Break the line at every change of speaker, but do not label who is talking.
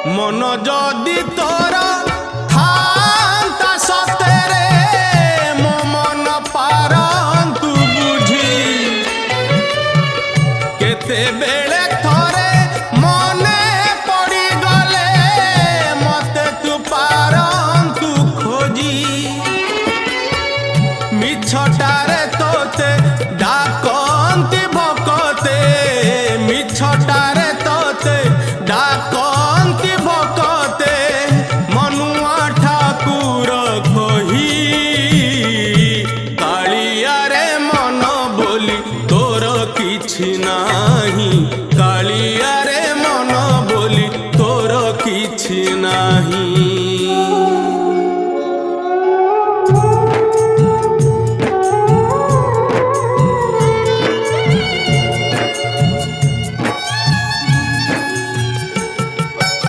मन जदि तोर थांता सतेरे मो मन पारंतु बुझी केते बेले थरे मने पड़ी गले मते तू पारंतु खोजी मिछटारे तोते डाकंती भकते मिछटारे तोते डाकंती भकते मनुआ ठाकुर कही कालिया रे मन बोली तोर किछि नाही कालिया रे मन बोली तोर किछि नाही।